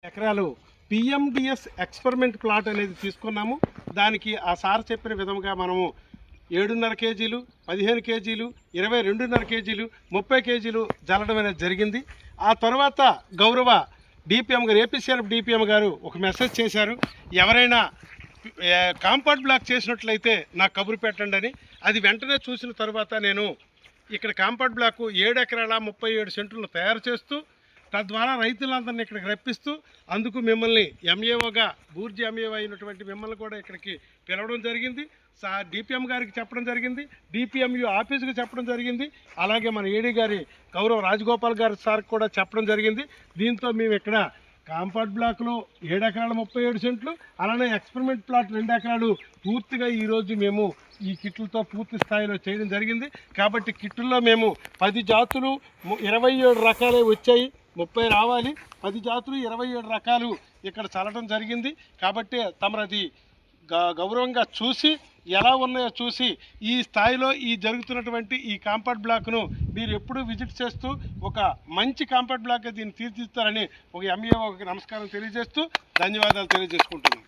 ఎకరాలు PMDS experiment plot అనేది తీసుకున్నాము. దానికి ఆ సార్ చెప్పిన విధంగా మనము 7.5 కేజీలు, 15 కేజీలు, 22.5 కేజీలు, 30 కేజీలు జల్లడం అనేది జరిగింది. ఆ తర్వాత గౌరవ డిపిఎం గారు, ఏపీసీఎల్ఎఫ్ డిపిఎం గారు ఒక మెసేజ్ చేశారు, ఎవరైనా కాంపౌండ్ బ్లాక్ చేసినట్లయితే నాకు కబురు పెట్టండి అని. అది వెంటనే చూసిన తర్వాత నేను ఇక్కడ కాంపౌండ్ బ్లాక్ 7 ఎకరాల 37 సెంటులను తయారు చేస్తూ తద్వారా రైతులందరినీ ఇక్కడికి రప్పిస్తూ అందుకు మిమ్మల్ని ఎంఏఓగా బూర్జీ ఎంఏఓ అయినటువంటి మిమ్మల్ని కూడా ఇక్కడికి పిలవడం జరిగింది. డిపిఎం గారికి చెప్పడం జరిగింది, డిపిఎంయు ఆఫీసుకి చెప్పడం జరిగింది, అలాగే మన ఏడీ గారి గౌరవ రాజగోపాల్ గారి సార్ కూడా చెప్పడం జరిగింది. దీంతో మేము ఇక్కడ కాంపౌండ్ బ్లాక్లో 7 ఎకరాల 37 సెంట్లు, అలానే ఎక్స్పెరిమెంట్ ప్లాట్ 2 ఎకరాలు పూర్తిగా ఈరోజు మేము ఈ కిట్లతో పూర్తి స్థాయిలో చేయడం జరిగింది. కాబట్టి కిట్టుల్లో మేము 10 జాతులు 27 రకాలే వచ్చాయి, 30 రావాలి. 10 జాతులు 27 రకాలు ఇక్కడ చల్లడం జరిగింది. కాబట్టి తమరది గౌరవంగా చూసి ఎలా ఉన్నాయో చూసి ఈ స్థాయిలో ఈ జరుగుతున్నటువంటి ఈ కాంపౌండ్ బ్లాక్ను మీరు ఎప్పుడూ విజిట్ చేస్తూ ఒక మంచి కాంపౌండ్ బ్లాక్గా దీన్ని తీర్చిదిద్దుతారని ఒక ఎంఏఓకి నమస్కారం తెలియజేస్తూ ధన్యవాదాలు తెలియజేసుకుంటున్నాను.